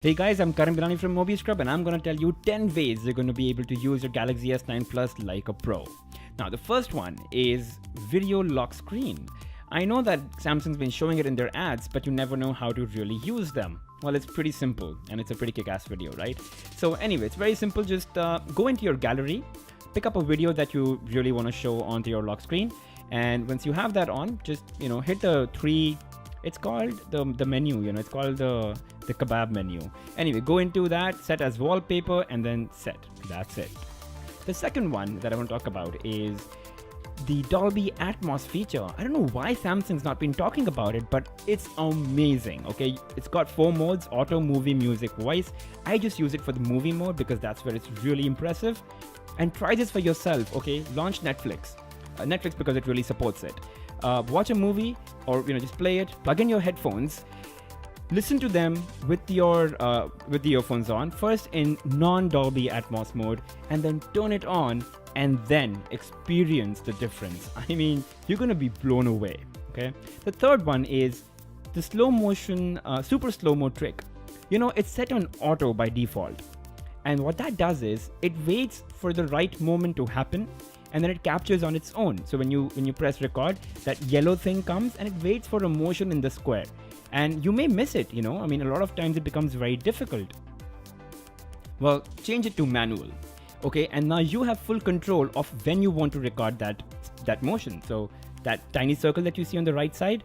Hey guys, I'm Karan Bilani from Mobi Scrub and I'm going to tell you 10 ways you're going to be able to use your Galaxy S9 Plus like a pro. Now the first one is video lock screen. I know that Samsung's been showing it in their ads, but you never know how to really use them. Well, it's pretty simple and it's a pretty kick-ass video, right? So anyway, it's very simple. Just go into your gallery, pick up a video that you really want to show onto your lock screen. And once you have that on, just, hit the three. It's called the menu, it's called the kebab menu. Anyway, go into that, set as wallpaper, and then set. That's it. The second one that I want to talk about is the Dolby Atmos feature. I don't know why Samsung's not been talking about it, but it's amazing, okay? It's got 4 modes: auto, movie, music, voice. I just use it for the movie mode because that's where it's really impressive. And try this for yourself, okay? Launch Netflix. Netflix because it really supports it. Watch a movie or just play it, plug in your headphones, listen to them with the earphones on, first in non-Dolby Atmos mode, and then turn it on and then experience the difference. I mean, you're gonna be blown away, okay? The third one is the slow motion, super slow-mo trick. It's set on auto by default. And what that does is it waits for the right moment to happen and then it captures on its own. So when you press record, that yellow thing comes and it waits for a motion in the square. And you may miss it, I mean, a lot of times it becomes very difficult. Well, change it to manual. Okay, and now you have full control of when you want to record that motion. So that tiny circle that you see on the right side,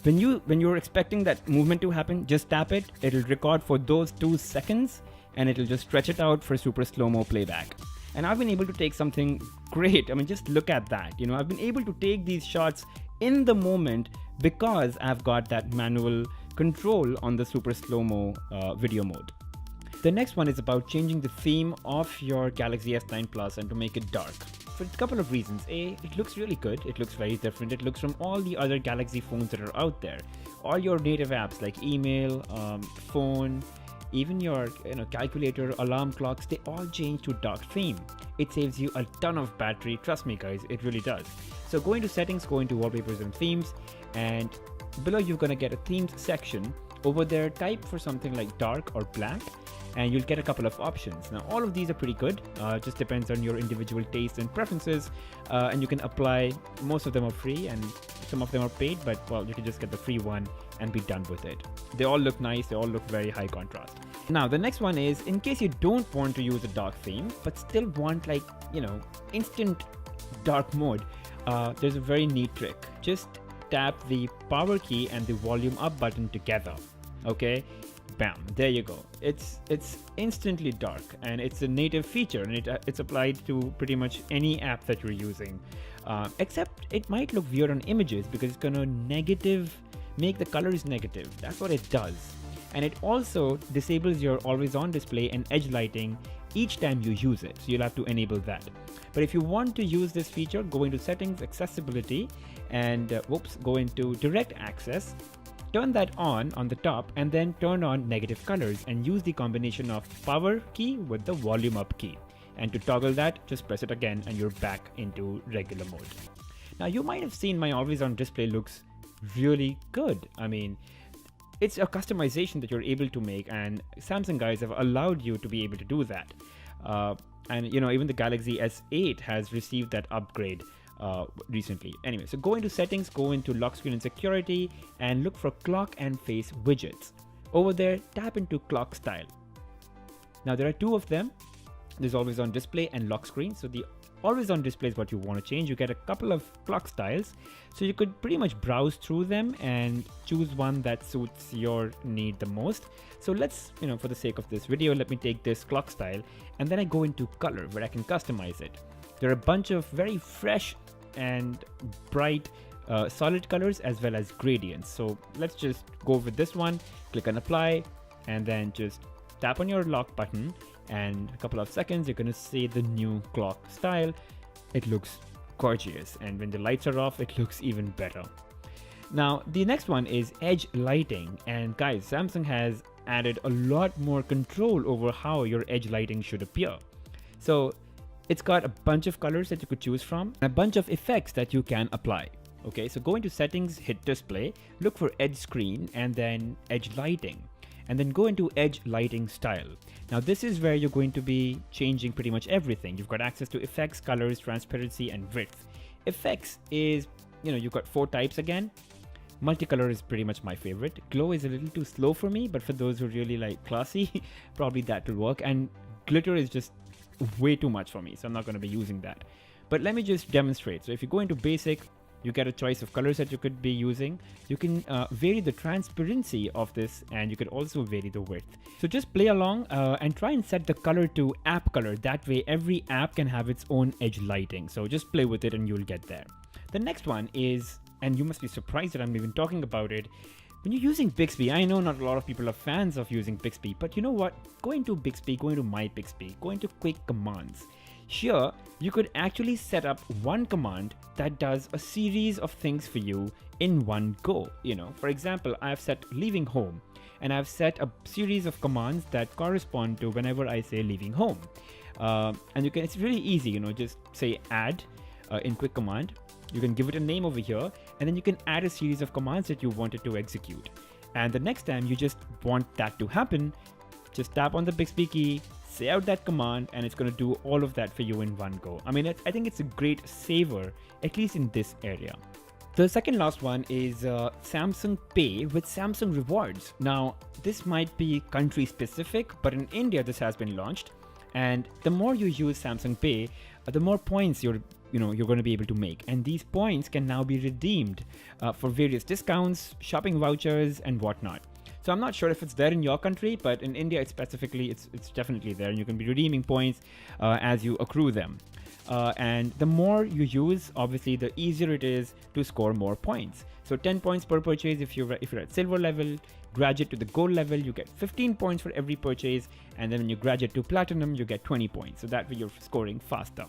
when you're expecting that movement to happen, just tap it. It'll record for those 2 seconds and it'll just stretch it out for super slow-mo playback. And I've been able to take something great. I mean, just look at that. I've been able to take these shots in the moment because I've got that manual control on the super slow-mo video mode. The next one is about changing the theme of your Galaxy S9 Plus and to make it dark. For a couple of reasons. A, it looks really good. It looks very different. It looks from all the other Galaxy phones that are out there. All your native apps like email, phone, even your calculator, alarm clocks, they all change to dark theme. It saves you a ton of battery. Trust me guys, it really does. So go into settings, go into wallpapers and themes, and below you're gonna get a themes section. Over there, type for something like dark or black, and you'll get a couple of options. Now all of these are pretty good, just depends on your individual tastes and preferences, and you can apply. Most of them are free and some of them are paid, but well, you can just get the free one and be done with it. They all look nice, they all look very high contrast. Now the next one is, in case you don't want to use a dark theme but still want instant dark mode, there's a very neat trick. Just tap the power key and the volume up button together. Okay, bam, there you go. It's instantly dark, and it's a native feature, and it's applied to pretty much any app that you're using, except it might look weird on images because it's gonna make the colors negative. That's what it does. And it also disables your always on display and edge lighting each time you use it, so you'll have to enable that. But if you want to use this feature, go into settings, accessibility, and go into direct access, turn that on the top, and then turn on negative colors and use the combination of power key with the volume up key. And to toggle that, just press it again and you're back into regular mode. Now you might have seen my always on display looks really good. I mean, it's a customization that you're able to make, and Samsung guys have allowed you to be able to do that. And even the Galaxy S8 has received that upgrade recently. Anyway, so go into settings, go into lock screen and security, and look for clock and face widgets. Over there, tap into clock style. Now there are 2 of them. There's always on display and lock screen. So the always on display is what you want to change. You get a couple of clock styles, so you could pretty much browse through them and choose one that suits your need the most. So let's, for the sake of this video, let me take this clock style, and then I go into color where I can customize it. There are a bunch of very fresh and bright solid colors as well as gradients. So let's just go with this one, click on apply, and then just tap on your lock button, and a couple of seconds you're gonna see the new clock style. It looks gorgeous, and when the lights are off, it looks even better. Now the next one is edge lighting, and guys, Samsung has added a lot more control over how your edge lighting should appear. So it's got a bunch of colors that you could choose from, and a bunch of effects that you can apply. Okay, so go into settings, hit display, look for edge screen, and then edge lighting. and then go into edge lighting style. Now this is where you're going to be changing pretty much everything. You've got access to effects, colors, transparency, and width. Effects is, you've got 4 types again. Multicolor is pretty much my favorite. Glow is a little too slow for me, but for those who really like classy, probably that will work. And glitter is just way too much for me, so I'm not going to be using that. But let me just demonstrate. So if you go into basic, you get a choice of colors that you could be using. You can vary the transparency of this, and you could also vary the width. So just play along and try and set the color to app color. That way every app can have its own edge lighting. So just play with it and you'll get there. The next one is, and you must be surprised that I'm even talking about it, when you're using Bixby. I know not a lot of people are fans of using Bixby, but you know what? Go into Bixby, go into My Bixby, go into Quick Commands. Here, you could actually set up one command that does a series of things for you in one go. For example, I have set leaving home, and I've set a series of commands that correspond to whenever I say leaving home. And it's really easy, just say add in Quick Command. You can give it a name over here, and then you can add a series of commands that you wanted to execute. And the next time you just want that to happen, just tap on the Bixby key, say out that command, and it's going to do all of that for you in one go. I think it's a great saver, at least in this area. The second last one is Samsung Pay with Samsung Rewards. Now, this might be country specific, but in India this has been launched. And the more you use Samsung Pay, the more points you're going to be able to make. And these points can now be redeemed for various discounts, shopping vouchers, and whatnot. So I'm not sure if it's there in your country, but in India specifically, it's definitely there, and you can be redeeming points as you accrue them. And the more you use, obviously, the easier it is to score more points. So 10 points per purchase if you're at silver level. Graduate to the gold level, you get 15 points for every purchase, and then when you graduate to platinum, you get 20 points. So that way you're scoring faster.